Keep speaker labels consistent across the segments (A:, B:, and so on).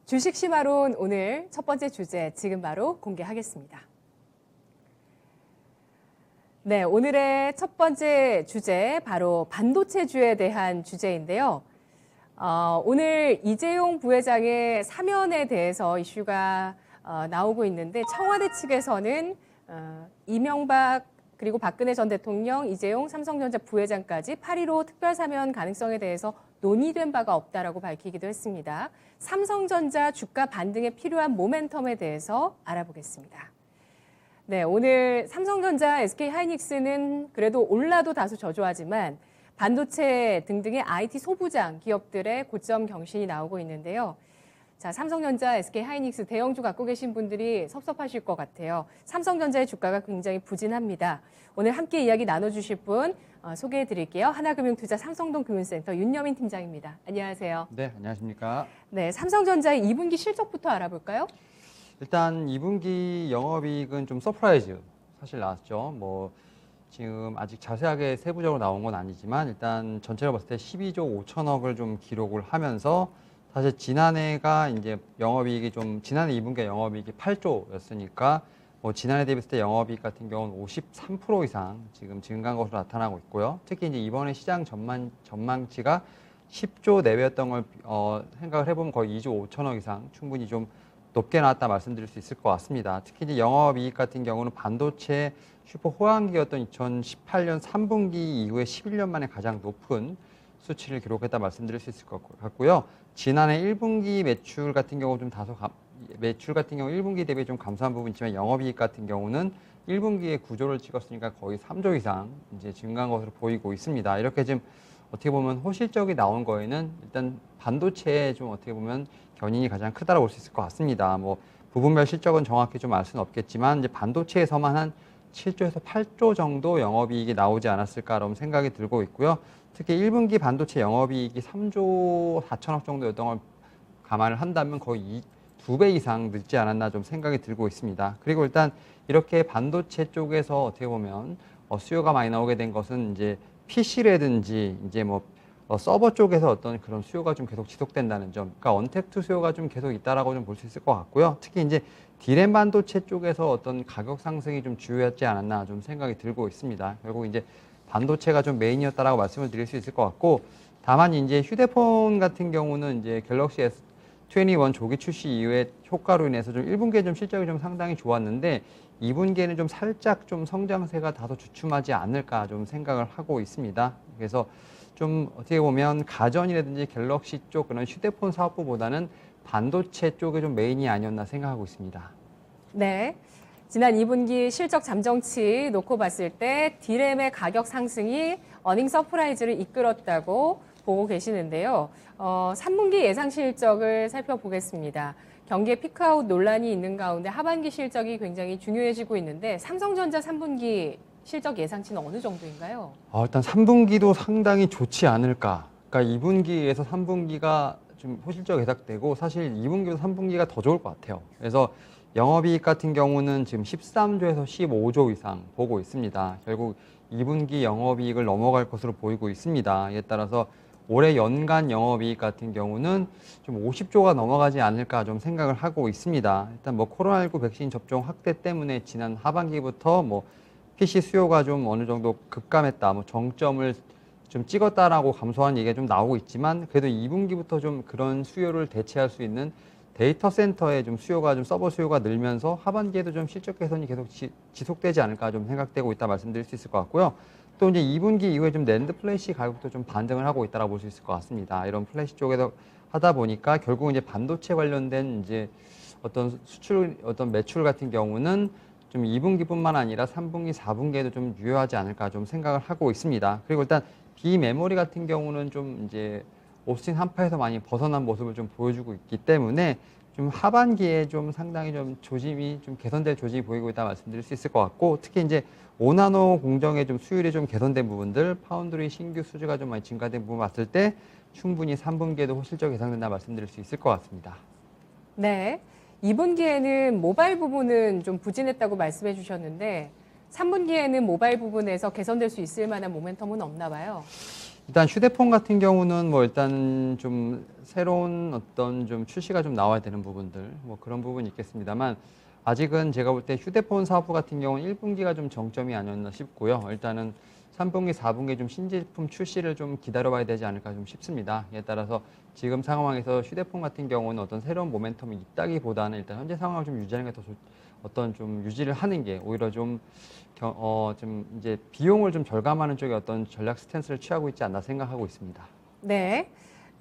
A: 주식 시마론 오늘 첫 번째 주제 지금 바로 공개하겠습니다. 네, 오늘의 첫 번째 주제 바로 반도체주에 대한 주제인데요. 오늘 이재용 부회장의 사면에 대해서 이슈가 나오고 있는데 청와대 측에서는 이명박 그리고 박근혜 전 대통령, 이재용 삼성전자 부회장까지 8.15 특별 사면 가능성에 대해서 논의된 바가 없다라고 밝히기도 했습니다. 삼성전자 주가 반등에 필요한 모멘텀에 대해서 알아보겠습니다. 네, 오늘 삼성전자, SK하이닉스는 그래도 올라도 다소 저조하지만 반도체 등등의 IT 소부장 기업들의 고점 경신이 나오고 있는데요. 자, 삼성전자, SK하이닉스 대형주 갖고 계신 분들이 섭섭하실 것 같아요. 삼성전자의 주가가 굉장히 부진합니다. 오늘 함께 이야기 나눠주실 분 소개해 드릴게요. 하나금융투자 삼성동 금융센터 윤여민 팀장입니다. 안녕하세요.
B: 네, 안녕하십니까.
A: 네, 삼성전자의 2분기 실적부터 알아볼까요?
B: 일단 2분기 영업이익은 좀 서프라이즈 사실 나왔죠. 지금 아직 자세하게 세부적으로 나온 건 아니지만 일단 전체로 봤을 때 12조 5천억을 좀 기록을 하면서 사실 지난해가 이제 영업이익이 지난해 2분기 영업이익이 8조였으니까 지난해 대비했을 때 영업이익 같은 경우는 53% 이상 지금 증가한 것으로 나타나고 있고요. 특히 이제 이번에 시장 전망치가 10조 내외였던 걸 생각을 해보면 거의 2조 5천억 이상 충분히 좀 높게 나왔다 말씀드릴 수 있을 것 같습니다. 특히 이제 영업이익 같은 경우는 반도체 슈퍼 호황기였던 2018년 3분기 이후에 11년 만에 가장 높은 수치를 기록했다 말씀드릴 수 있을 것 같고요. 지난해 1분기 매출 같은 경우 매출 같은 경우 1분기 대비 좀 감소한 부분이 있지만 영업이익 같은 경우는 1분기에 9조를 찍었으니까 거의 3조 이상 이제 증가한 것으로 보이고 있습니다. 이렇게 지금 어떻게 보면 호실적이 나온 거에는 일단 반도체에 좀 어떻게 보면 견인이 가장 크다고 볼 수 있을 것 같습니다. 부분별 실적은 정확히 좀 알 수는 없겠지만 이제 반도체에서만 한 7조에서 8조 정도 영업이익이 나오지 않았을까라는 생각이 들고 있고요. 특히 1분기 반도체 영업이익이 3조 4천억 정도였던 걸 감안을 한다면 거의 2배 이상 늦지 않았나 좀 생각이 들고 있습니다. 그리고 일단 이렇게 반도체 쪽에서 어떻게 보면 수요가 많이 나오게 된 것은 이제 PC라든지 이제 서버 쪽에서 어떤 그런 수요가 좀 계속 지속된다는 점, 그러니까 언택트 수요가 좀 계속 있다라고 좀 볼 수 있을 것 같고요. 특히 이제 디램 반도체 쪽에서 어떤 가격 상승이 좀 주요했지 않았나 좀 생각이 들고 있습니다. 결국 이제 반도체가 좀 메인이었다라고 말씀을 드릴 수 있을 것 같고, 다만 이제 휴대폰 같은 경우는 이제 갤럭시 S21 조기 출시 이후에 효과로 인해서 좀 1분기에 좀 실적이 좀 상당히 좋았는데 2분기에는 좀 살짝 좀 성장세가 다소 주춤하지 않을까 좀 생각을 하고 있습니다. 그래서 좀 어떻게 보면 가전이라든지 갤럭시 쪽 그런 휴대폰 사업부보다는 반도체 쪽이 좀 메인이 아니었나 생각하고 있습니다.
A: 네. 지난 2분기 실적 잠정치 놓고 봤을 때 디램의 가격 상승이 어닝 서프라이즈를 이끌었다고 보고 계시는데요. 3분기 예상 실적을 살펴보겠습니다. 경기에 피크아웃 논란이 있는 가운데 하반기 실적이 굉장히 중요해지고 있는데 삼성전자 3분기 실적 예상치는 어느 정도인가요?
B: 일단 3분기도 상당히 좋지 않을까. 그러니까 2분기에서 3분기가 좀 호실적 예상되고 사실 2분기보다 3분기가 더 좋을 것 같아요. 그래서 영업이익 같은 경우는 지금 13조에서 15조 이상 보고 있습니다. 결국 2분기 영업이익을 넘어갈 것으로 보이고 있습니다. 이에 따라서 올해 연간 영업이익 같은 경우는 좀 50조가 넘어가지 않을까 좀 생각을 하고 있습니다. 일단 코로나19 백신 접종 확대 때문에 지난 하반기부터 PC 수요가 좀 어느 정도 급감했다, 정점을 좀 찍었다라고 감소한 얘기가 좀 나오고 있지만 그래도 2분기부터 좀 그런 수요를 대체할 수 있는 데이터 센터의 좀 수요가 서버 수요가 늘면서 하반기에도 좀 실적 개선이 계속 지속되지 않을까 좀 생각되고 있다 말씀드릴 수 있을 것 같고요. 또 이제 2분기 이후에 좀 낸드 플래시 가격도 좀 반등을 하고 있다라고 볼 수 있을 것 같습니다. 이런 플래시 쪽에서 하다 보니까 결국 이제 반도체 관련된 이제 어떤 매출 같은 경우는 좀 2분기뿐만 아니라 3분기, 4분기에도 좀 유효하지 않을까 좀 생각을 하고 있습니다. 그리고 일단 비메모리 같은 경우는 좀 이제 오스틴 한파에서 많이 벗어난 모습을 좀 보여주고 있기 때문에 좀 하반기에 좀 상당히 좀 조짐이 좀 개선될 조짐이 보이고 있다 말씀드릴 수 있을 것 같고, 특히 이제 5나노 공정의 좀 수율이 좀 개선된 부분들, 파운드리 신규 수주가 좀 많이 증가된 부분 봤을 때 충분히 3분기에도 호실적 예상된다 말씀드릴 수 있을 것 같습니다.
A: 네. 2분기에는 모바일 부분은 좀 부진했다고 말씀해 주셨는데 3분기에는 모바일 부분에서 개선될 수 있을 만한 모멘텀은 없나 봐요.
B: 일단 휴대폰 같은 경우는 뭐 일단 좀 새로운 어떤 좀 출시가 좀 나와야 되는 부분들 뭐 그런 부분이 있겠습니다만 아직은 제가 볼 때 휴대폰 사업 같은 경우는 1분기가 좀 정점이 아니었나 싶고요. 일단은 3분기, 4분기 좀 신제품 출시를 좀 기다려봐야 되지 않을까 좀 싶습니다. 이에 따라서 지금 상황에서 휴대폰 같은 경우는 어떤 새로운 모멘텀이 있다기보다는 일단 현재 상황을 좀 유지하는 게 더 어떤 좀 유지를 하는 게 오히려 좀 이제 비용을 좀 절감하는 쪽에 어떤 전략 스탠스를 취하고 있지 않나 생각하고 있습니다.
A: 네.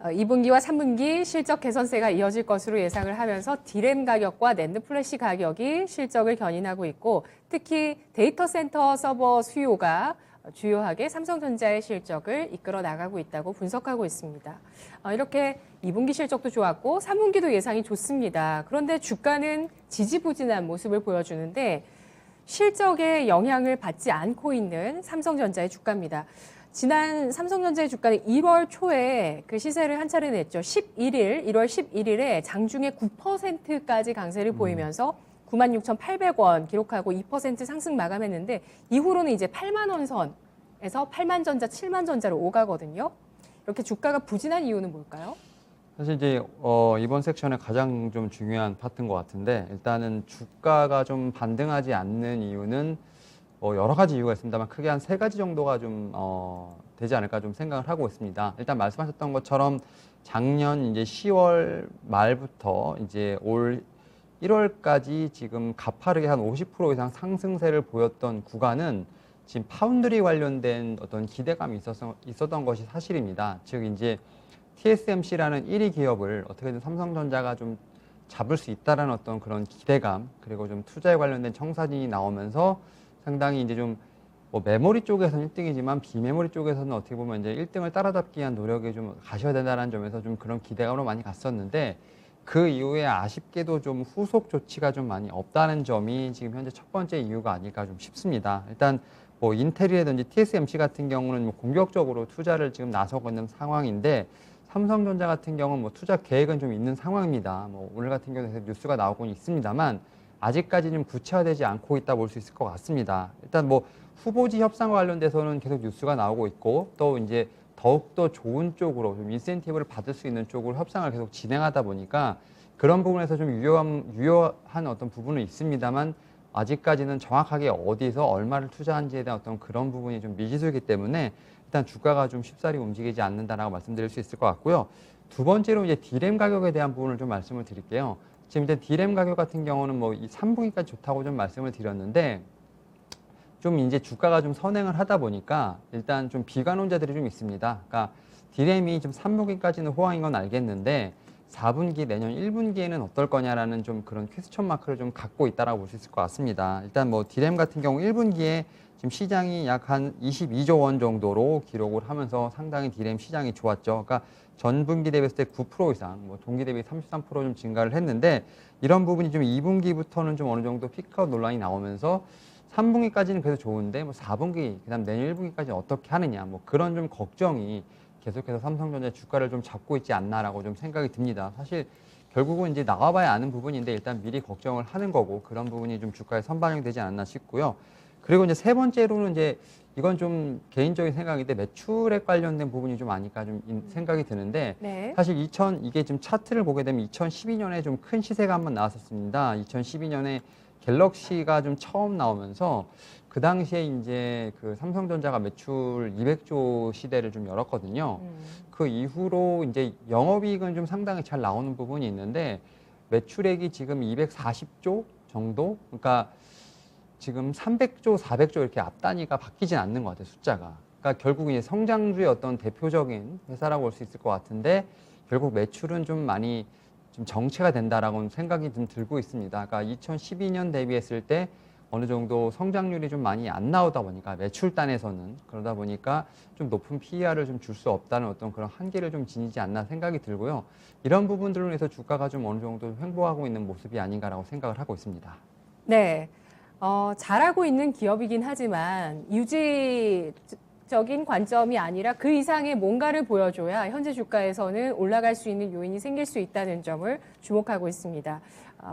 A: 2분기와 3분기 실적 개선세가 이어질 것으로 예상을 하면서 디램 가격과 낸드 플래시 가격이 실적을 견인하고 있고 특히 데이터 센터 서버 수요가 주요하게 삼성전자의 실적을 이끌어 나가고 있다고 분석하고 있습니다. 이렇게 2분기 실적도 좋았고 3분기도 예상이 좋습니다. 그런데 주가는 지지부진한 모습을 보여주는데 실적에 영향을 받지 않고 있는 삼성전자의 주가입니다. 지난 삼성전자의 주가는 1월 초에 그 시세를 한 차례 냈죠. 1월 11일에 장중에 9%까지 강세를 보이면서 96,800원 기록하고 2% 상승 마감했는데 이후로는 이제 8만 원 선에서 8만 전자, 7만 전자로 오가거든요. 이렇게 주가가 부진한 이유는 뭘까요?
B: 사실 이제 이번 섹션의 가장 좀 중요한 파트인 것 같은데 일단은 주가가 좀 반등하지 않는 이유는 여러 가지 이유가 있습니다만 크게 한 3가지 정도가 좀 되지 않을까 좀 생각을 하고 있습니다. 일단 말씀하셨던 것처럼 작년 이제 10월 말부터 이제 올 1월까지 지금 가파르게 한 50% 이상 상승세를 보였던 구간은 지금 파운드리 관련된 어떤 기대감이 있었던 것이 사실입니다. 즉 이제 TSMC라는 1위 기업을 어떻게든 삼성전자가 좀 잡을 수 있다라는 어떤 그런 기대감 그리고 좀 투자에 관련된 청사진이 나오면서 상당히 이제 좀 뭐 메모리 쪽에서는 1등이지만 비메모리 쪽에서는 어떻게 보면 이제 1등을 따라잡기 위한 노력에 좀 가셔야 된다는 점에서 좀 그런 기대감으로 많이 갔었는데 그 이후에 아쉽게도 좀 후속 조치가 좀 많이 없다는 점이 지금 현재 첫 번째 이유가 아닐까 좀 싶습니다. 일단 뭐 인텔이라든지 TSMC 같은 경우는 뭐 공격적으로 투자를 지금 나서고 있는 상황인데 삼성전자 같은 경우는 뭐 투자 계획은 좀 있는 상황입니다. 뭐 오늘 같은 경우는 뉴스가 나오고 있습니다만 아직까지는 구체화되지 않고 있다 볼 수 있을 것 같습니다. 일단 뭐 후보지 협상과 관련돼서는 계속 뉴스가 나오고 있고 또 이제 더욱더 좋은 쪽으로 좀 인센티브를 받을 수 있는 쪽으로 협상을 계속 진행하다 보니까 그런 부분에서 좀 유효한 어떤 부분은 있습니다만 아직까지는 정확하게 어디서 얼마를 투자한지에 대한 어떤 그런 부분이 좀 미지수이기 때문에 일단 주가가 좀 쉽사리 움직이지 않는다라고 말씀드릴 수 있을 것 같고요. 두 번째로 이제 디램 가격에 대한 부분을 좀 말씀을 드릴게요. 지금 이제 디램 가격 같은 경우는 뭐 이 3분기까지 좋다고 좀 말씀을 드렸는데 좀 이제 주가가 좀 선행을 하다 보니까 일단 좀 비관론자들이 좀 있습니다. 그러니까 디램이 좀 3분기까지는 호황인 건 알겠는데 4분기 내년 1분기에는 어떨 거냐라는 좀 그런 퀘스천 마크를 좀 갖고 있다라고 볼 수 있을 것 같습니다. 일단 뭐 디램 같은 경우 1분기에 지금 시장이 약 한 22조 원 정도로 기록을 하면서 상당히 디램 시장이 좋았죠. 그러니까 전분기 대비했을 때 9% 이상, 뭐 동기 대비 33%좀 증가를 했는데 이런 부분이 좀 2분기부터는 좀 어느 정도 피크아웃 논란이 나오면서 3분기까지는 그래도 좋은데 뭐 4분기, 그다음 내년 1분기까지 어떻게 하느냐, 뭐 그런 좀 걱정이 계속해서 삼성전자 주가를 좀 잡고 있지 않나라고 좀 생각이 듭니다. 사실 결국은 이제 나와봐야 아는 부분인데 일단 미리 걱정을 하는 거고 그런 부분이 좀 주가에 선반영되지 않았나 싶고요. 그리고 이제 세 번째로는 이제 이건 좀 개인적인 생각인데 매출액 관련된 부분이 좀 아닐까 좀 생각이 드는데
A: 네.
B: 사실 이게 좀 차트를 보게 되면 2012년에 좀 큰 시세가 한번 나왔었습니다. 2012년에 갤럭시가 좀 처음 나오면서 그 당시에 이제 그 삼성전자가 매출 200조 시대를 좀 열었거든요. 그 이후로 이제 영업이익은 좀 상당히 잘 나오는 부분이 있는데 매출액이 지금 240조 정도? 그러니까 지금 300조, 400조 이렇게 앞 단위가 바뀌진 않는 것 같아요, 숫자가. 그러니까 결국 이제 성장주의 어떤 대표적인 회사라고 볼 수 있을 것 같은데 결국 매출은 좀 많이 좀 정체가 된다라고 생각이 좀 들고 있습니다. 그러니까 2012년 대비했을 때 어느 정도 성장률이 좀 많이 안 나오다 보니까 매출단에서는 그러다 보니까 좀 높은 PER을 좀 줄 수 없다는 어떤 그런 한계를 좀 지니지 않나 생각이 들고요. 이런 부분들로 해서 주가가 좀 어느 정도 횡보하고 있는 모습이 아닌가라고 생각을 하고 있습니다.
A: 네. 잘하고 있는 기업이긴 하지만 유지적인 관점이 아니라 그 이상의 뭔가를 보여줘야 현재 주가에서는 올라갈 수 있는 요인이 생길 수 있다는 점을 주목하고 있습니다.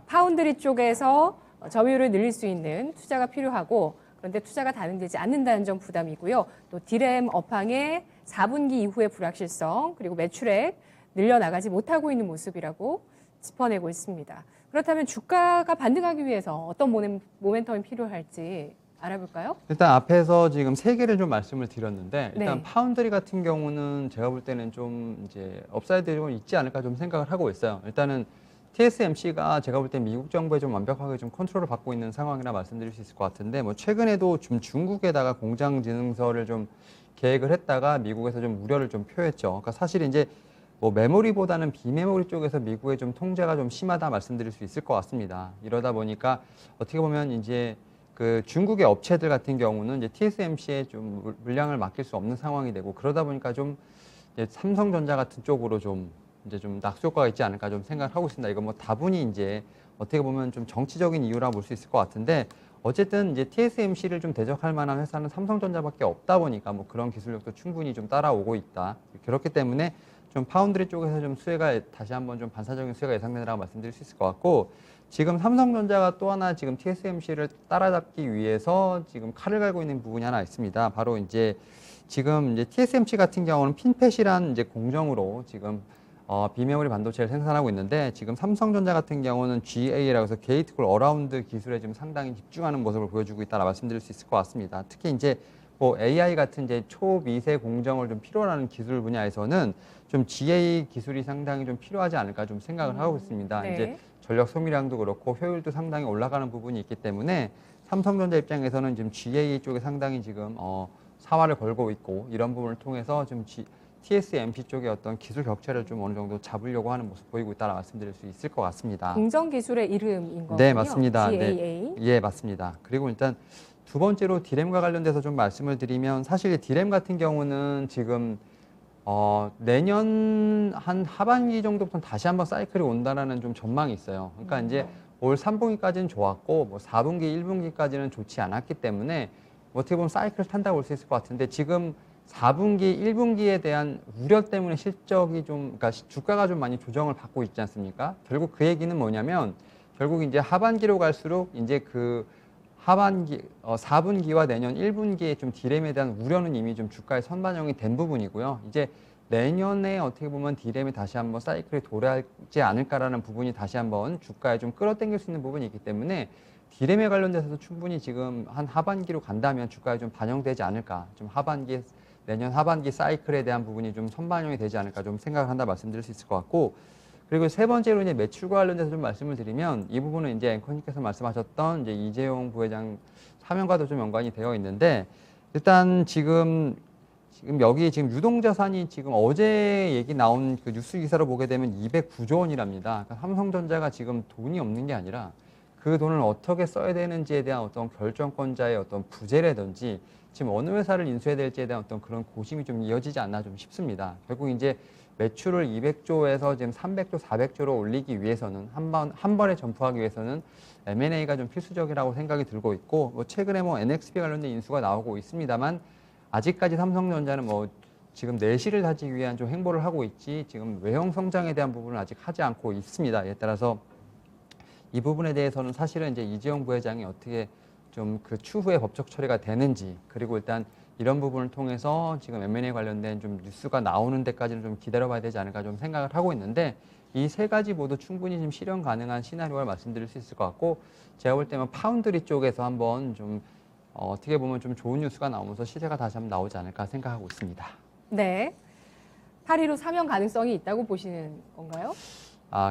A: 파운드리 쪽에서 점유율을 늘릴 수 있는 투자가 필요하고 그런데 투자가 단행되지 않는다는 점 부담이고요. 또 디램 업황의 4분기 이후의 불확실성 그리고 매출액 늘려나가지 못하고 있는 모습이라고 짚어내고 있습니다. 그렇다면 주가가 반등하기 위해서 어떤 모멘텀이 필요할지 알아볼까요?
B: 일단 앞에서 지금 세 개를 좀 말씀을 드렸는데 일단
A: 네.
B: 파운드리 같은 경우는 제가 볼 때는 좀 이제 업사이드 좀 있지 않을까 좀 생각을 하고 있어요. 일단은 TSMC가 제가 볼 때 미국 정부에 좀 완벽하게 좀 컨트롤을 받고 있는 상황이라 말씀드릴 수 있을 것 같은데 뭐 최근에도 좀 중국에다가 공장 진흥설을 좀 계획을 했다가 미국에서 좀 우려를 좀 표했죠. 그러니까 사실 이제 뭐 메모리보다는 비메모리 쪽에서 미국의 좀 통제가 좀 심하다 말씀드릴 수 있을 것 같습니다. 이러다 보니까 어떻게 보면 이제 그 중국의 업체들 같은 경우는 이제 TSMC에 좀 물량을 맡길 수 없는 상황이 되고 그러다 보니까 좀 이제 삼성전자 같은 쪽으로 좀 이제 좀 낙수 효과가 있지 않을까 좀 생각을 하고 있습니다. 이거 뭐 다분히 이제 어떻게 보면 좀 정치적인 이유라 볼 수 있을 것 같은데 어쨌든 이제 TSMC를 좀 대적할 만한 회사는 삼성전자밖에 없다 보니까 뭐 그런 기술력도 충분히 좀 따라오고 있다. 그렇기 때문에 좀 파운드리 쪽에서 좀 수혜가 다시 한번 좀 반사적인 수혜가 예상된다고 말씀드릴 수 있을 것 같고 지금 삼성전자가 또 하나 지금 TSMC를 따라잡기 위해서 지금 칼을 갈고 있는 부분이 하나 있습니다. 바로 이제 지금 이제 TSMC 같은 경우는 핀펫이란 이제 공정으로 지금 비메모리 반도체를 생산하고 있는데 지금 삼성전자 같은 경우는 GA라고 해서 게이트 콜 어라운드 기술에 지금 상당히 집중하는 모습을 보여주고 있다라 말씀드릴 수 있을 것 같습니다. 특히 이제 뭐 AI 같은 이제 초미세 공정을 좀 필요로 하는 기술 분야에서는 좀 GA 기술이 상당히 좀 필요하지 않을까 좀 생각을 하고 있습니다.
A: 네.
B: 이제 전력 소비량도 그렇고 효율도 상당히 올라가는 부분이 있기 때문에 삼성전자 입장에서는 지금 GA 쪽에 상당히 지금 사활을 걸고 있고 이런 부분을 통해서 좀 TSMC 쪽의 어떤 기술 격차를 좀 어느 정도 잡으려고 하는 모습 보이고 있다라 말씀드릴 수 있을 것 같습니다.
A: 공정 기술의 이름인 거군요.
B: 네, 맞습니다.
A: GAA.
B: 네. 예, 맞습니다. 그리고 일단 두 번째로 디램과 관련돼서 좀 말씀을 드리면 사실 디램 같은 경우는 지금 내년 한 하반기 정도부터 다시 한번 사이클이 온다라는 좀 전망이 있어요. 그러니까 이제 올 3분기까지는 좋았고 뭐 4분기, 1분기까지는 좋지 않았기 때문에 어떻게 보면 사이클을 탄다고 볼 수 있을 것 같은데 지금 4분기, 1분기에 대한 우려 때문에 실적이 좀, 그러니까 주가가 좀 많이 조정을 받고 있지 않습니까? 결국 그 얘기는 뭐냐면 결국 이제 하반기로 갈수록 이제 그 하반기, 4분기와 내년 1분기에 좀 디램에 대한 우려는 이미 좀 주가에 선반영이 된 부분이고요. 이제 내년에 어떻게 보면 디램이 다시 한번 사이클이 돌아오지 않을까라는 부분이 다시 한번 주가에 좀 끌어당길 수 있는 부분이 있기 때문에 디램에 관련돼서도 충분히 지금 한 하반기로 간다면 주가에 좀 반영되지 않을까. 좀 내년 하반기 사이클에 대한 부분이 좀 선반영이 되지 않을까 좀 생각을 한다 말씀드릴 수 있을 것 같고 그리고 세 번째로 이제 매출과 관련돼서 좀 말씀을 드리면 이 부분은 이제 앵커님께서 말씀하셨던 이제 이재용 부회장 사명과도 좀 연관이 되어 있는데 일단 지금 여기 지금 유동자산이 지금 어제 얘기 나온 그 뉴스 기사로 보게 되면 209조 원이랍니다. 그러니까 삼성전자가 지금 돈이 없는 게 아니라 그 돈을 어떻게 써야 되는지에 대한 어떤 결정권자의 어떤 부재라든지 지금 어느 회사를 인수해야 될지에 대한 어떤 그런 고심이 좀 이어지지 않나 좀 싶습니다. 결국 이제 매출을 200조에서 지금 300조, 400조로 올리기 위해서는 한 번에 점프하기 위해서는 M&A가 좀 필수적이라고 생각이 들고 있고 뭐 최근에 뭐 NXP 관련된 인수가 나오고 있습니다만 아직까지 삼성전자는 뭐 지금 내실을 다지기 위한 좀 행보를 하고 있지 지금 외형 성장에 대한 부분을 아직 하지 않고 있습니다. 이에 따라서 이 부분에 대해서는 사실은 이제 이재용 부회장이 어떻게 좀 그 추후에 법적 처리가 되는지 그리고 일단 이런 부분을 통해서 지금 M&A 관련된 좀 뉴스가 나오는 데까지는 좀 기다려봐야 되지 않을까 좀 생각을 하고 있는데 이 세 가지 모두 충분히 좀 실현 가능한 시나리오를 말씀드릴 수 있을 것 같고 제가 볼 때는 파운드리 쪽에서 한번 좀 어떻게 보면 좀 좋은 뉴스가 나오면서 시세가 다시 한번 나오지 않을까 생각하고 있습니다.
A: 네. 8위로 사면 가능성이 있다고 보시는 건가요?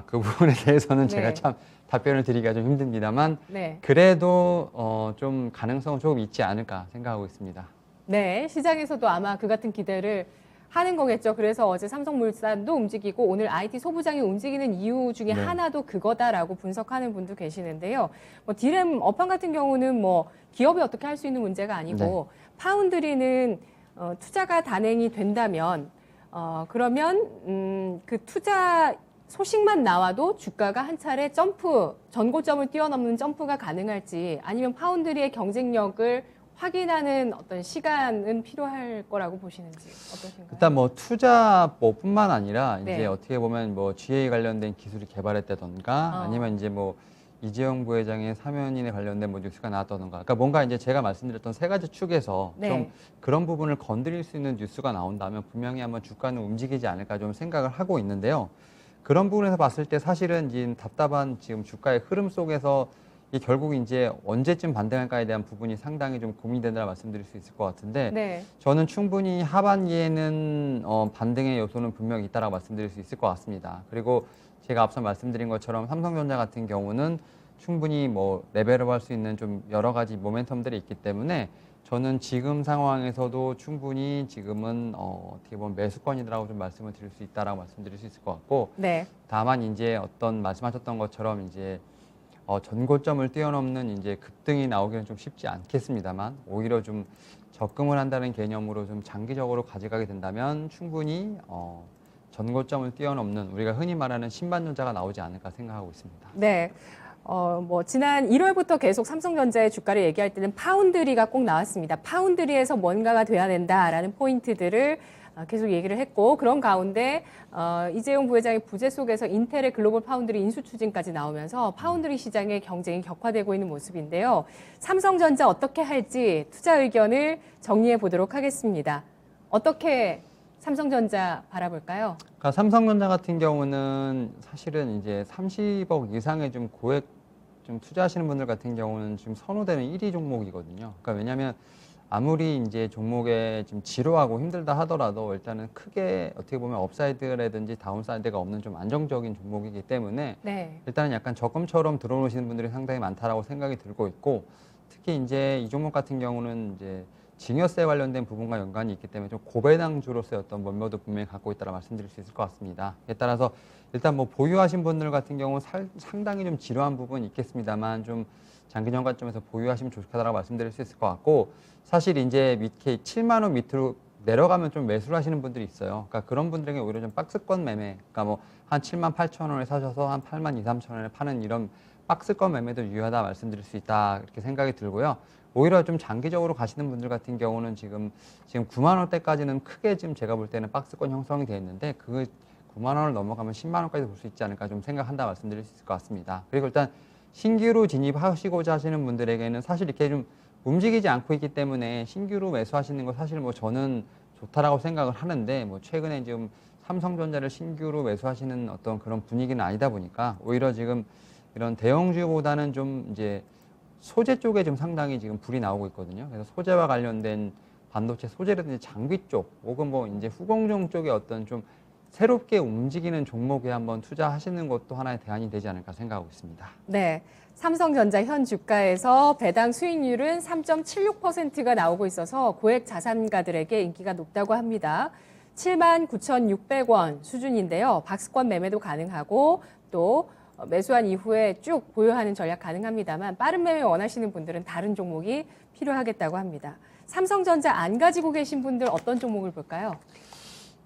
B: 그 부분에 대해서는
A: 네.
B: 제가 참 답변을 드리기가 좀 힘듭니다만
A: 네.
B: 그래도 좀 가능성은 조금 있지 않을까 생각하고 있습니다.
A: 네. 시장에서도 아마 그 같은 기대를 하는 거겠죠. 그래서 어제 삼성물산도 움직이고 오늘 IT 소부장이 움직이는 이유 중에
B: 네.
A: 하나도 그거다라고 분석하는 분도 계시는데요. 뭐 디램 업황 같은 경우는 뭐 기업이 어떻게 할 수 있는 문제가 아니고 파운드리는 투자가 단행이 된다면 그러면 그 투자 소식만 나와도 주가가 한 차례 전고점을 뛰어넘는 점프가 가능할지 아니면 파운드리의 경쟁력을 확인하는 어떤 시간은 필요할 거라고 보시는지 어떠신가요?
B: 일단 뭐 투자뿐만 아니라
A: 네.
B: 이제 어떻게 보면 뭐 GA 관련된 기술이 개발했다던가 아니면 이제 뭐 이재용 부회장의 사면인에 관련된 뭐 뉴스가 나왔다던가, 그러니까 뭔가 이제 제가 말씀드렸던 세 가지 축에서
A: 네.
B: 좀 그런 부분을 건드릴 수 있는 뉴스가 나온다면 분명히 한번 주가는 움직이지 않을까 좀 생각을 하고 있는데요. 그런 부분에서 봤을 때 사실은 지금 답답한 지금 주가의 흐름 속에서 이 결국 이제 언제쯤 반등할까에 대한 부분이 상당히 좀 고민된다고 말씀드릴 수 있을 것 같은데,
A: 네.
B: 저는 충분히 하반기에는 반등의 요소는 분명히 있다라고 말씀드릴 수 있을 것 같습니다. 그리고 제가 앞서 말씀드린 것처럼 삼성전자 같은 경우는 충분히 뭐 레벨업 할 수 있는 좀 여러 가지 모멘텀들이 있기 때문에 저는 지금 상황에서도 충분히 지금은 어떻게 보면 매수권이라고 좀 말씀을 드릴 수 있다라고 말씀드릴 수 있을 것 같고,
A: 네.
B: 다만 이제 어떤 말씀하셨던 것처럼 이제 전고점을 뛰어넘는 이제 급등이 나오기는 좀 쉽지 않겠습니다만, 오히려 좀 적금을 한다는 개념으로 좀 장기적으로 가져가게 된다면 충분히 전고점을 뛰어넘는 우리가 흔히 말하는 신반전자가 나오지 않을까 생각하고 있습니다.
A: 네. 뭐 지난 1월부터 계속 삼성전자의 주가를 얘기할 때는 파운드리가 꼭 나왔습니다. 파운드리에서 뭔가가 돼야 된다라는 포인트들을 계속 얘기를 했고, 그런 가운데 이재용 부회장의 부재 속에서 인텔의 글로벌 파운드리 인수 추진까지 나오면서 파운드리 시장의 경쟁이 격화되고 있는 모습인데요. 삼성전자 어떻게 할지 투자 의견을 정리해 보도록 하겠습니다. 어떻게 삼성전자 바라볼까요?
B: 그러니까 삼성전자 같은 경우는 사실은 이제 30억 이상의 좀 고액 좀 투자하시는 분들 같은 경우는 지금 선호되는 1위 종목이거든요. 그러니까 왜냐하면 아무리 이제 종목에 지금 지루하고 힘들다 하더라도 일단은 크게 어떻게 보면 업사이드라든지 다운사이드가 없는 좀 안정적인 종목이기 때문에
A: 네.
B: 일단은 약간 적금처럼 들어오시는 분들이 상당히 많다라고 생각이 들고 있고, 특히 이제 이 종목 같은 경우는 이제 증여세 관련된 부분과 연관이 있기 때문에 좀 고배당주로서의 어떤 면모도 분명히 갖고 있다고 말씀드릴 수 있을 것 같습니다. 이에 따라서 일단 뭐 보유하신 분들 같은 경우 상당히 좀 지루한 부분이 있겠습니다만 좀 장기전 관점에서 보유하시면 좋겠다라고 말씀드릴 수 있을 것 같고, 사실 이제 밑에 7만 원 밑으로 내려가면 좀 매수를 하시는 분들이 있어요. 그러니까 그런 분들에게 오히려 좀 박스권 매매, 그러니까 뭐 한 7만 8천 원에 사셔서 한 8만 2, 3천 원에 파는 이런 박스권 매매도 유효하다 말씀드릴 수 있다 이렇게 생각이 들고요. 오히려 좀 장기적으로 가시는 분들 같은 경우는 지금 9만 원대까지는 크게 지금 제가 볼 때는 박스권 형성이 되어 있는데, 그 9만 원을 넘어가면 10만 원까지 볼 수 있지 않을까 좀 생각한다 말씀드릴 수 있을 것 같습니다. 그리고 일단 신규로 진입하시고자 하시는 분들에게는 사실 이렇게 좀 움직이지 않고 있기 때문에 신규로 매수하시는 거 사실 뭐 저는 좋다라고 생각을 하는데, 뭐 최근에 지금 삼성전자를 신규로 매수하시는 어떤 그런 분위기는 아니다 보니까 오히려 지금 이런 대형주보다는 좀 이제 소재 쪽에 좀 상당히 지금 불이 나오고 있거든요. 그래서 소재와 관련된 반도체 소재라든지 장비 쪽 혹은 뭐 이제 후공정 쪽에 어떤 좀 새롭게 움직이는 종목에 한번 투자하시는 것도 하나의 대안이 되지 않을까 생각하고 있습니다.
A: 네. 삼성전자 현 주가에서 배당 수익률은 3.76%가 나오고 있어서 고액 자산가들에게 인기가 높다고 합니다. 79,600원 수준인데요. 박스권 매매도 가능하고 또 매수한 이후에 쭉 보유하는 전략 가능합니다만, 빠른 매매 원하시는 분들은 다른 종목이 필요하겠다고 합니다. 삼성전자 안 가지고 계신 분들 어떤 종목을 볼까요?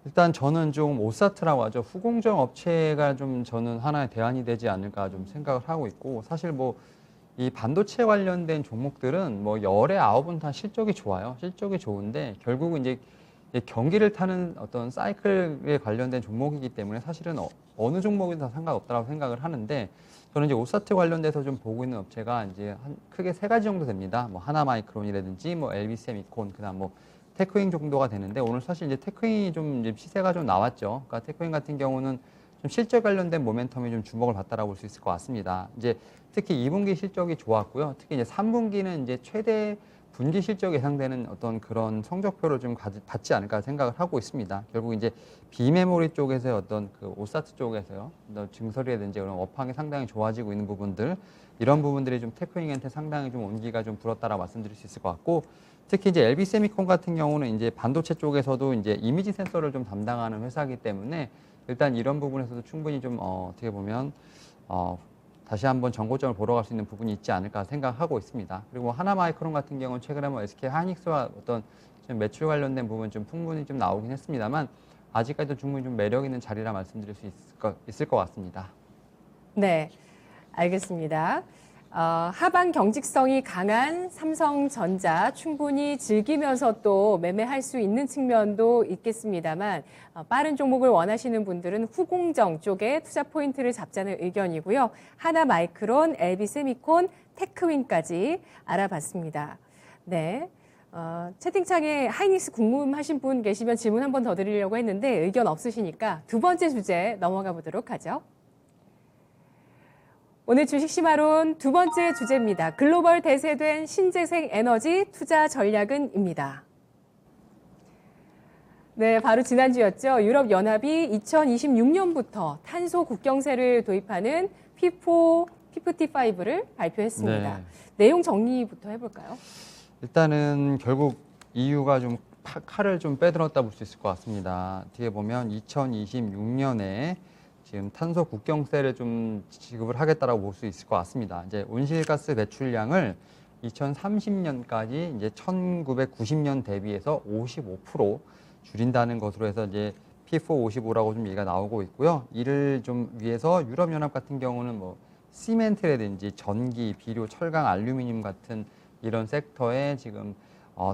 B: 일단 저는 좀 오사트라고 하죠. 후공정 업체가 좀 저는 하나의 대안이 되지 않을까 좀 생각을 하고 있고, 사실 뭐 이 반도체 관련된 종목들은 뭐 열의 9은 다 실적이 좋아요. 실적이 좋은데 결국은 이제 경기를 타는 어떤 사이클에 관련된 종목이기 때문에 사실은 어느 종목이든 다 상관없다고 생각을 하는데, 저는 이제 오사트 관련돼서 좀 보고 있는 업체가 이제 크게 세 가지 정도 됩니다. 뭐 하나마이크론이라든지 뭐 LB세미콘, 그다음 뭐 테크윈 정도가 되는데, 오늘 사실 이제 테크윈이 좀 이제 시세가 좀 나왔죠. 그러니까 테크윈 같은 경우는 좀 실적 관련된 모멘텀이 좀 주목을 받다라고 볼 수 있을 것 같습니다. 이제 특히 2분기 실적이 좋았고요. 특히 이제 3분기는 이제 최대 분기 실적 예상되는 어떤 그런 성적표를 좀 받지 않을까 생각을 하고 있습니다. 결국 이제 비메모리 쪽에서의 어떤 그 오사트 쪽에서요, 증설이라든지 그런 업황이 상당히 좋아지고 있는 부분들, 이런 부분들이 좀 테크윈한테 상당히 좀 온기가 좀 불었다라고 말씀드릴 수 있을 것 같고, 특히 이제 LB세미콘 같은 경우는 이제 반도체 쪽에서도 이제 이미지 센서를 좀 담당하는 회사이기 때문에 일단 이런 부분에서도 충분히 좀 어떻게 보면 다시 한번 전고점을 보러 갈 수 있는 부분이 있지 않을까 생각하고 있습니다. 그리고 하나마이크론 같은 경우는 최근에 뭐 SK 하이닉스와 어떤 좀 매출 관련된 부분 좀 풍분히 좀 나오긴 했습니다만, 아직까지도 충분히 좀 매력 있는 자리라 말씀드릴 수 있을 것 같습니다.
A: 네, 알겠습니다. 하반 경직성이 강한 삼성전자 충분히 즐기면서 또 매매할 수 있는 측면도 있겠습니다만 빠른 종목을 원하시는 분들은 후공정 쪽에 투자 포인트를 잡자는 의견이고요. 하나마이크론, LB세미콘, 테크윈까지 알아봤습니다. 네. 채팅창에 하이닉스 궁금하신 분 계시면 질문 한 번 더 드리려고 했는데 의견 없으시니까 두 번째 주제 넘어가 보도록 하죠. 오늘 주식심화론 두 번째 주제입니다. 글로벌 대세된 신재생 에너지 투자 전략은입니다. 네, 바로 지난주였죠. 유럽연합이 2026년부터 탄소 국경세를 도입하는 P4, P55를 발표했습니다.
B: 네.
A: 내용 정리부터 해볼까요?
B: 일단은 결국 EU가 좀 칼을 좀 빼들었다 볼 수 있을 것 같습니다. 뒤에 보면 2026년에 지금 탄소 국경세를 좀 지급을 하겠다라고 볼 수 있을 것 같습니다. 이제 온실가스 배출량을 2030년까지 이제 1990년 대비해서 55% 줄인다는 것으로 해서 이제 P455라고 좀 얘기가 나오고 있고요. 이를 좀 위해서 유럽연합 같은 경우는 뭐 시멘트라든지 전기, 비료, 철강, 알루미늄 같은 이런 섹터에 지금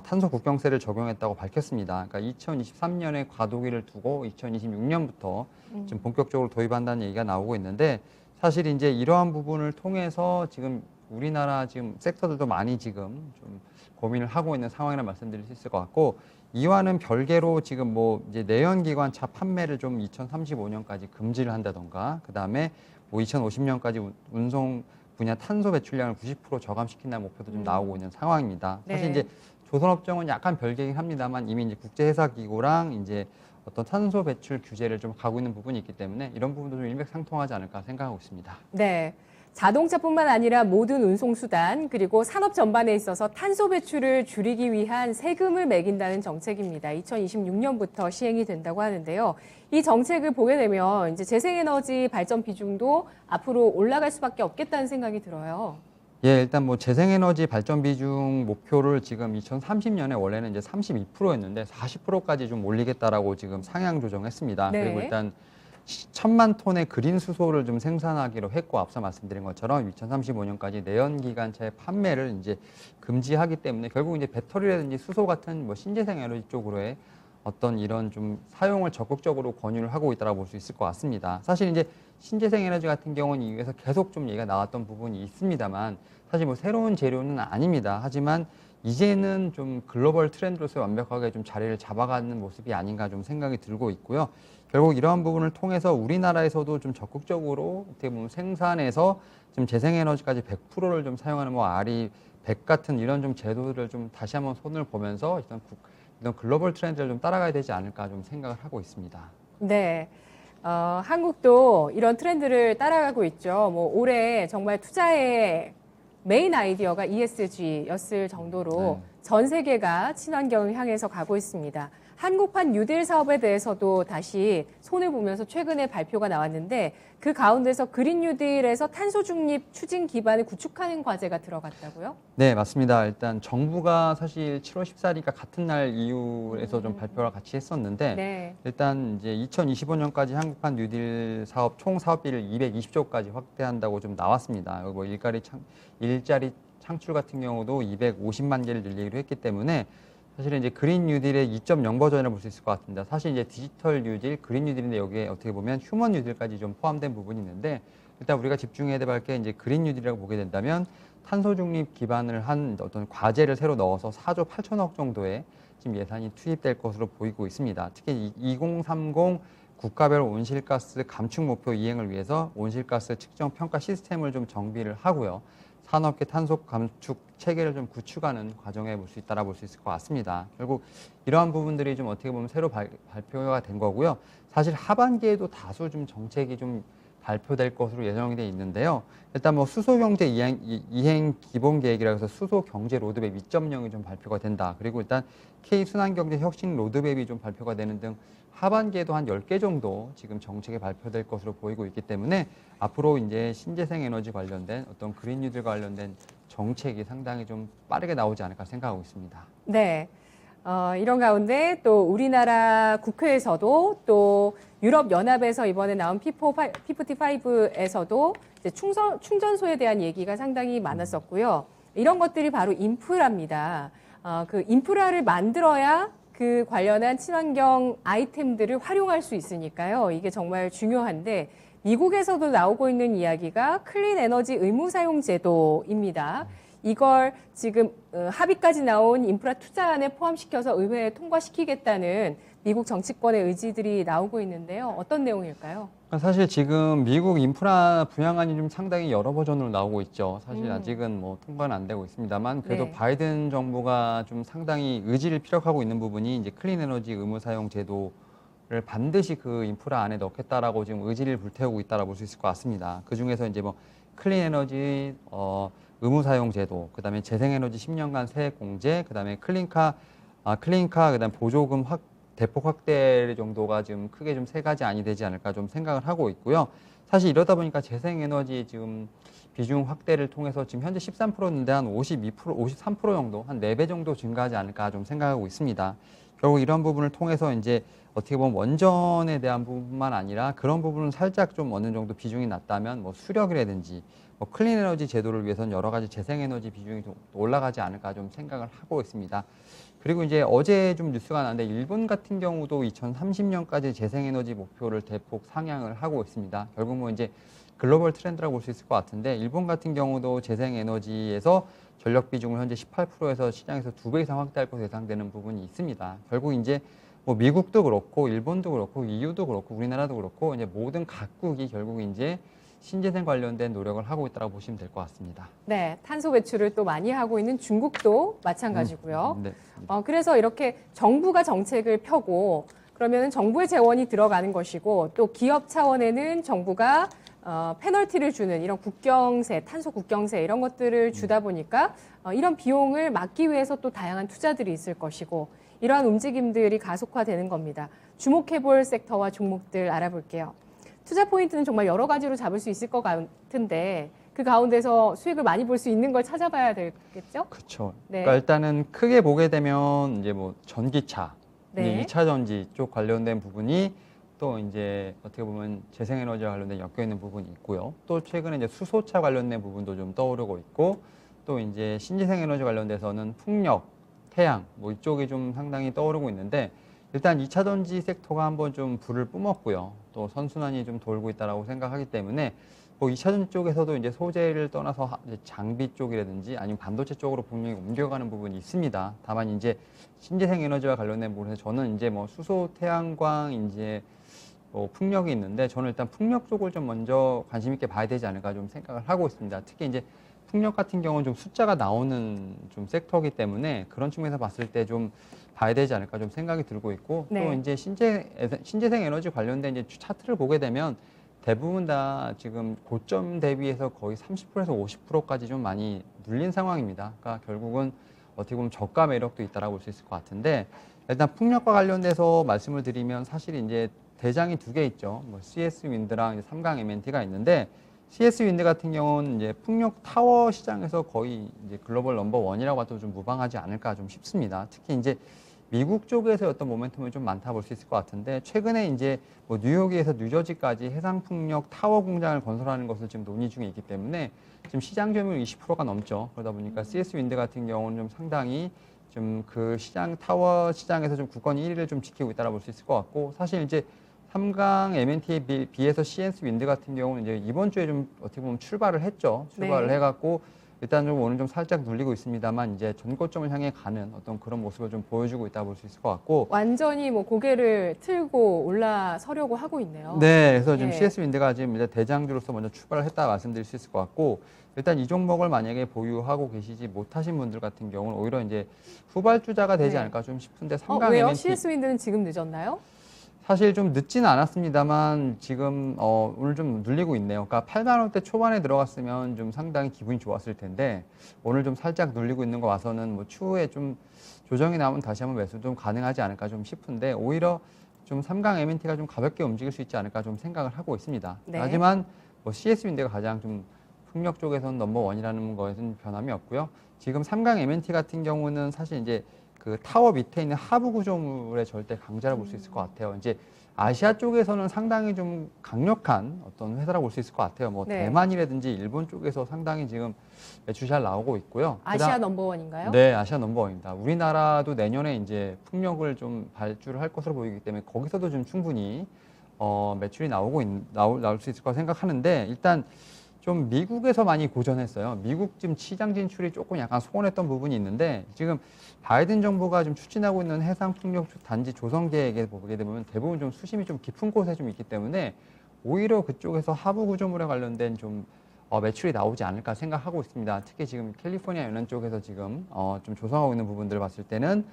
B: 탄소 국경세를 적용했다고 밝혔습니다. 그러니까 2023년에 과도기를 두고 2026년부터 지금 본격적으로 도입한다는 얘기가 나오고 있는데 사실 이제 이러한 부분을 통해서 지금 우리나라 지금 섹터들도 많이 지금 좀 고민을 하고 있는 상황이라 말씀드릴 수 있을 것 같고 이와는 별개로 지금 뭐 이제 내연기관차 판매를 좀 2035년까지 금지를 한다던가 그 다음에 뭐 2050년까지 운송 분야 탄소 배출량을 90% 저감시킨다는 목표도 좀 나오고 있는 상황입니다. 사실
A: 네.
B: 이제 조선업종은 약간 별개긴 합니다만 이미 이제 국제회사기구랑 이제 어떤 탄소 배출 규제를 좀 가고 있는 부분이 있기 때문에 이런 부분도 좀 일맥상통하지 않을까 생각하고 있습니다.
A: 네. 자동차뿐만 아니라 모든 운송수단 그리고 산업 전반에 있어서 탄소 배출을 줄이기 위한 세금을 매긴다는 정책입니다. 2026년부터 시행이 된다고 하는데요. 이 정책을 보게 되면 이제 재생에너지 발전 비중도 앞으로 올라갈 수밖에 없겠다는 생각이 들어요.
B: 예, 일단 뭐 재생에너지 발전 비중 목표를 지금 2030년에 원래는 이제 32%였는데 40%까지 좀 올리겠다라고 지금 상향 조정했습니다.
A: 네.
B: 그리고 일단 1,000만 톤의 그린 수소를 좀 생산하기로 했고 앞서 말씀드린 것처럼 2035년까지 내연기관차의 판매를 이제 금지하기 때문에 결국 이제 배터리라든지 수소 같은 뭐 신재생 에너지 쪽으로의 어떤 이런 좀 사용을 적극적으로 권유를 하고 있다고 볼 수 있을 것 같습니다. 사실 이제 신재생 에너지 같은 경우는 이에서 계속 좀 얘기가 나왔던 부분이 있습니다만 사실 뭐 새로운 재료는 아닙니다. 하지만 이제는 좀 글로벌 트렌드로서 완벽하게 좀 자리를 잡아가는 모습이 아닌가 좀 생각이 들고 있고요. 결국 이러한 부분을 통해서 우리나라에서도 좀 적극적으로 어떻게 보면 생산해서 지금 재생에너지까지 100%를 좀 사용하는 뭐 RE100 같은 이런 좀 제도를 좀 다시 한번 손을 보면서 일단 이런 글로벌 트렌드를 좀 따라가야 되지 않을까 좀 생각을 하고 있습니다.
A: 네. 한국도 이런 트렌드를 따라가고 있죠. 뭐 올해 정말 투자의 메인 아이디어가 ESG였을 정도로 전 세계가 친환경을 향해서 가고 있습니다. 한국판 뉴딜 사업에 대해서도 다시 손을 보면서 최근에 발표가 나왔는데 그 가운데서 그린 뉴딜에서 탄소 중립 추진 기반을 구축하는 과제가 들어갔다고요?
B: 네, 맞습니다. 일단 정부가 사실 7월 14일이니까 같은 날 EU에서 좀 발표를 같이 했었는데
A: 네.
B: 일단 이제 2025년까지 한국판 뉴딜 사업 총 사업비를 220조까지 확대한다고 좀 나왔습니다. 뭐 일자리 창출 같은 경우도 250만 개를 늘리기로 했기 때문에 사실은 이제 그린 뉴딜의 2.0 버전이라고 볼 수 있을 것 같습니다. 사실 이제 디지털 뉴딜, 그린 뉴딜인데 여기에 어떻게 보면 휴먼 뉴딜까지 좀 포함된 부분이 있는데 일단 우리가 집중해야 될 게 이제 그린 뉴딜이라고 보게 된다면 탄소 중립 기반을 한 어떤 과제를 새로 넣어서 4조 8천억 정도의 지금 예산이 투입될 것으로 보이고 있습니다. 특히 2030 국가별 온실가스 감축 목표 이행을 위해서 온실가스 측정 평가 시스템을 좀 정비를 하고요. 산업계 탄소 감축 체계를 좀 구축하는 과정에 볼 수 있다라 볼 수 있을 것 같습니다. 결국 이러한 부분들이 좀 어떻게 보면 새로 발표가 된 거고요. 사실 하반기에도 다수 좀 정책이 좀 발표될 것으로 예정이 돼 있는데요. 일단 뭐 수소 경제 이행 기본 계획이라고 해서 수소 경제 로드맵 2.0이 좀 발표가 된다. 그리고 일단 K 순환 경제 혁신 로드맵이 좀 발표가 되는 등 하반기에도 한 10개 정도 지금 정책이 발표될 것으로 보이고 있기 때문에 앞으로 이제 신재생 에너지 관련된 어떤 그린 뉴딜 관련된 정책이 상당히 좀 빠르게 나오지 않을까 생각하고 있습니다.
A: 네. 이런 가운데 또 우리나라 국회에서도 또 유럽 연합에서 이번에 나온 P55에서도 이제 충전소에 대한 얘기가 상당히 많았었고요. 이런 것들이 바로 인프라입니다. 그 인프라를 만들어야 그 관련한 친환경 아이템들을 활용할 수 있으니까요. 이게 정말 중요한데 미국에서도 나오고 있는 이야기가 클린 에너지 의무 사용 제도입니다. 이걸 지금 합의까지 나온 인프라 투자안에 포함시켜서 의회에 통과시키겠다는 미국 정치권의 의지들이 나오고 있는데요. 어떤 내용일까요?
B: 사실 지금 미국 인프라 분양안이 좀 상당히 여러 버전으로 나오고 있죠. 사실 아직은 뭐 통과는 안 되고 있습니다만 그래도
A: 네.
B: 바이든 정부가 좀 상당히 의지를 피력하고 있는 부분이 이제 클린 에너지 의무 사용 제도를 반드시 그 인프라 안에 넣겠다라고 지금 의지를 불태우고 있다라고 볼 수 있을 것 같습니다. 그 중에서 이제 뭐 클린 에너지 의무 사용 제도, 그다음에 재생에너지 10년간 세액 공제, 그다음에 클린카, 그다음에 보조금 대폭 확대 정도가 지금 크게 좀 세 가지 안이 되지 않을까 좀 생각을 하고 있고요. 사실 이러다 보니까 재생에너지 지금 비중 확대를 통해서 지금 현재 13%인데 한 52%, 53% 정도, 한 4배 정도 증가하지 않을까 좀 생각하고 있습니다. 결국 이런 부분을 통해서 이제 어떻게 보면 원전에 대한 부분만 아니라 그런 부분은 살짝 좀 어느 정도 비중이 낮다면 뭐 수력이라든지 뭐 클린 에너지 제도를 위해서는 여러 가지 재생에너지 비중이 좀 올라가지 않을까 좀 생각을 하고 있습니다. 그리고 이제 어제 좀 뉴스가 나는데 일본 같은 경우도 2030년까지 재생에너지 목표를 대폭 상향을 하고 있습니다. 결국 뭐 이제 글로벌 트렌드라고 볼 수 있을 것 같은데 일본 같은 경우도 재생에너지에서 전력 비중을 현재 18%에서 시장에서 2배 이상 확대할 것으로 예상되는 부분이 있습니다. 결국 이제 뭐 미국도 그렇고 일본도 그렇고 EU도 그렇고 우리나라도 그렇고 이제 모든 각국이 결국 이제 신재생 관련된 노력을 하고 있다고 보시면 될 것 같습니다.
A: 네, 탄소 배출을 또 많이 하고 있는 중국도 마찬가지고요.
B: 네.
A: 그래서 이렇게 정부가 정책을 펴고 그러면 정부의 재원이 들어가는 것이고 또 기업 차원에는 정부가 페널티를 주는 이런 국경세, 탄소 국경세 이런 것들을 주다 보니까 이런 비용을 막기 위해서 또 다양한 투자들이 있을 것이고 이러한 움직임들이 가속화되는 겁니다. 주목해볼 섹터와 종목들 알아볼게요. 투자 포인트는 정말 여러 가지로 잡을 수 있을 것 같은데 그 가운데서 수익을 많이 볼 수 있는 걸 찾아봐야 되겠죠?
B: 그렇죠.
A: 네.
B: 그러니까 일단은 크게 보게 되면 이제 뭐 전기차,
A: 네.
B: 이제 2차 전지 쪽 관련된 부분이 또 이제 어떻게 보면 재생에너지와 관련된 엮여 있는 부분이 있고요. 또 최근에 이제 수소차 관련된 부분도 좀 떠오르고 있고 또 이제 신재생에너지 관련돼서는 풍력, 태양 뭐 이쪽이 좀 상당히 떠오르고 있는데 일단 2차 전지 섹터가 한번 좀 불을 뿜었고요. 또 선순환이 좀 돌고 있다라고 생각하기 때문에 뭐 2차 전지 쪽에서도 이제 소재를 떠나서 이제 장비 쪽이라든지 아니면 반도체 쪽으로 분명히 옮겨가는 부분이 있습니다. 다만 이제 신재생 에너지와 관련된 부분에서 저는 이제 뭐 수소, 태양광, 이제 뭐 풍력이 있는데 저는 일단 풍력 쪽을 좀 먼저 관심 있게 봐야 되지 않을까 좀 생각을 하고 있습니다. 특히 이제 풍력 같은 경우는 좀 숫자가 나오는 좀 섹터이기 때문에 그런 측면에서 봤을 때 좀 봐야 되지 않을까 좀 생각이 들고 있고
A: 네.
B: 또 이제 신재생 에너지 관련된 이제 차트를 보게 되면 대부분 다 지금 고점 대비해서 거의 30%에서 50%까지 좀 많이 눌린 상황입니다. 그러니까 결국은 어떻게 보면 저가 매력도 있다라고 볼 수 있을 것 같은데 일단 풍력과 관련돼서 말씀을 드리면 사실 이제 대장이 2개 있죠. 뭐 CS 윈드랑 이제 3강 MNT가 있는데 CS 윈드 같은 경우는 이제 풍력 타워 시장에서 거의 이제 글로벌 넘버 원이라고 해도 좀 무방하지 않을까 좀 싶습니다. 특히 이제 미국 쪽에서 어떤 모멘텀이 좀 많다 볼 수 있을 것 같은데 최근에 이제 뭐 뉴욕에서 뉴저지까지 해상 풍력 타워 공장을 건설하는 것을 지금 논의 중에 있기 때문에 지금 시장 점유율 20%가 넘죠. 그러다 보니까 CS 윈드 같은 경우는 좀 상당히 좀 그 시장 타워 시장에서 좀 국권 1위를 좀 지키고 있다고 볼 수 있을 것 같고 사실 이제 3강 MNT에 비해서 CS 윈드 같은 경우는 이제 이번 주에 좀 어떻게 보면 출발을 했죠. 출발을
A: 네.
B: 해갖고 일단 좀 오늘 좀 살짝 눌리고 있습니다만 이제 전고점을 향해 가는 어떤 그런 모습을 좀 보여주고 있다 볼 수 있을 것 같고.
A: 완전히 뭐 고개를 틀고 올라서려고 하고 있네요.
B: 네, 그래서 지금
A: 예.
B: CS 윈드가 지금 이제 대장주로서 먼저 출발을 했다 말씀드릴 수 있을 것 같고 일단 이 종목을 만약에 보유하고 계시지 못하신 분들 같은 경우는 오히려 이제 후발주자가 되지
A: 네.
B: 않을까 좀 싶은데 3강
A: 왜요?
B: MNT
A: CS 윈드는 지금 늦었나요?
B: 사실 좀 늦지는 않았습니다만 지금 오늘 좀 눌리고 있네요. 그러니까 8만 원대 초반에 들어갔으면 좀 상당히 기분이 좋았을 텐데 오늘 좀 살짝 눌리고 있는 거 봐서는 뭐 추후에 좀 조정이 나오면 다시 한번 매수 좀 가능하지 않을까 좀 싶은데 오히려 좀 3강 MNT가 좀 가볍게 움직일 수 있지 않을까 좀 생각을 하고 있습니다.
A: 네.
B: 하지만 뭐 CS 윈드가 가장 좀 풍력 쪽에서는 넘버 원이라는 것은 변함이 없고요. 지금 3강 MNT 같은 경우는 사실 이제 그 타워 밑에 있는 하부 구조물의 절대 강자를 볼 수 있을 것 같아요. 이제 아시아 쪽에서는 상당히 좀 강력한 어떤 회사라고 볼 수 있을 것 같아요. 뭐
A: 네.
B: 대만이라든지 일본 쪽에서 상당히 지금 매출이 잘 나오고 있고요.
A: 아시아 넘버원인가요?
B: 네, 아시아 넘버원입니다. 우리나라도 내년에 이제 풍력을 좀 발주를 할 것으로 보이기 때문에 거기서도 좀 충분히 매출이 나올 수 있을 거라 생각하는데, 일단 좀 미국에서 많이 고전했어요. 미국 지금 시장 진출이 조금 약간 소원했던 부분이 있는데, 지금 바이든 정부가 좀 추진하고 있는 해상 풍력 단지 조성 계획에 보게 되면 대부분 좀 수심이 좀 깊은 곳에 좀 있기 때문에 오히려 그쪽에서 하부 구조물에 관련된 좀 매출이 나오지 않을까 생각하고 있습니다. 특히 지금 캘리포니아 연안 쪽에서 지금 좀 조성하고 있는 부분들을 봤을 때는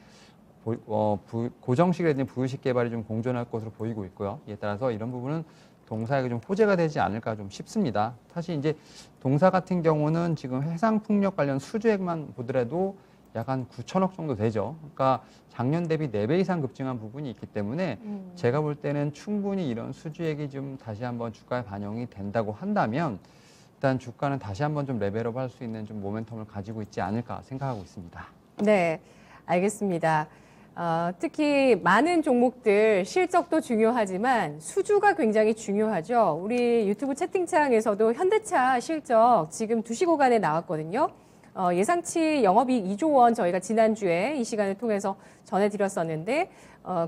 B: 고정식이라든지 부유식 개발이 좀 공존할 것으로 보이고 있고요. 이에 따라서 이런 부분은 동사에게 좀 호재가 되지 않을까 좀 싶습니다. 사실 이제 동사 같은 경우는 지금 해상 풍력 관련 수주액만 보더라도 약 한 9천억 정도 되죠. 그러니까 작년 대비 4배 이상 급증한 부분이 있기 때문에 제가 볼 때는 충분히 이런 수주액이 좀 다시 한번 주가에 반영이 된다고 한다면 일단 주가는 다시 한번 좀 레벨업 할 수 있는 좀 모멘텀을 가지고 있지 않을까 생각하고 있습니다.
A: 네, 알겠습니다. 특히 많은 종목들 실적도 중요하지만 수주가 굉장히 중요하죠. 우리 유튜브 채팅창에서도 현대차 실적 지금 2시 구간에 나왔거든요. 예상치 영업이익 2조 원 저희가 지난주에 이 시간을 통해서 전해드렸었는데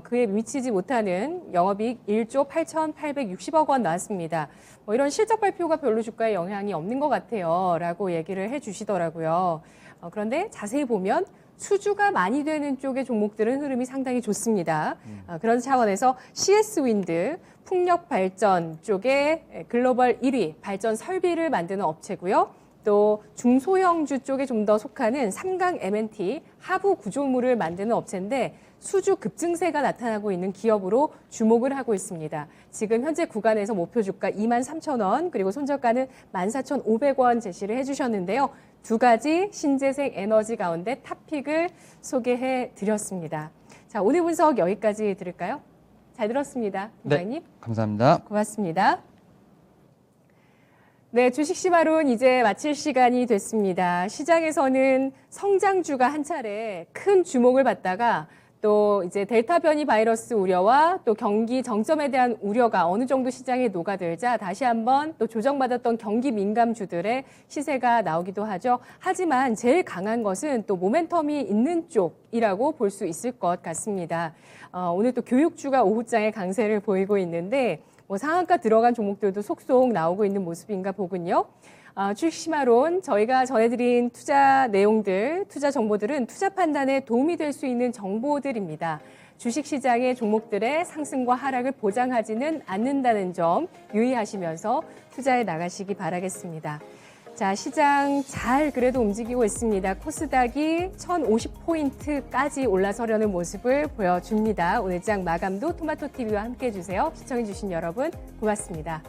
A: 그에 미치지 못하는 영업이익 1조 8,860억 원 나왔습니다. 뭐 이런 실적 발표가 별로 주가에 영향이 없는 것 같아요 라고 얘기를 해주시더라고요. 그런데 자세히 보면 수주가 많이 되는 쪽의 종목들은 흐름이 상당히 좋습니다. 그런 차원에서 CS-윈드 풍력 발전 쪽에 글로벌 1위 발전 설비를 만드는 업체고요. 또 중소형주 쪽에 좀 더 속하는 삼강 M&T 하부 구조물을 만드는 업체인데 수주 급증세가 나타나고 있는 기업으로 주목을 하고 있습니다. 지금 현재 구간에서 목표 주가 23,000원 그리고 손절가는 14,500원 제시를 해주셨는데요. 두 가지 신재생 에너지 가운데 탑픽을 소개해 드렸습니다. 자, 오늘 분석 여기까지 들을까요? 잘 들었습니다. 부장님.
B: 네, 감사합니다.
A: 고맙습니다. 네, 주식시바론 이제 마칠 시간이 됐습니다. 시장에서는 성장주가 한 차례 큰 주목을 받다가 또 이제 델타 변이 바이러스 우려와 또 경기 정점에 대한 우려가 어느 정도 시장에 녹아들자 다시 한번 또 조정받았던 경기 민감주들의 시세가 나오기도 하죠. 하지만 제일 강한 것은 또 모멘텀이 있는 쪽이라고 볼 수 있을 것 같습니다. 오늘 또 교육주가 오후장에 강세를 보이고 있는데 뭐 상한가 들어간 종목들도 속속 나오고 있는 모습인가 보군요. 주식시마론 저희가 전해드린 투자 내용들, 투자 정보들은 투자 판단에 도움이 될 수 있는 정보들입니다. 주식시장의 종목들의 상승과 하락을 보장하지는 않는다는 점 유의하시면서 투자해 나가시기 바라겠습니다. 자, 시장 잘 그래도 움직이고 있습니다. 코스닥이 1050포인트까지 올라서려는 모습을 보여줍니다. 오늘 장 마감도 토마토TV와 함께 해주세요. 시청해주신 여러분 고맙습니다.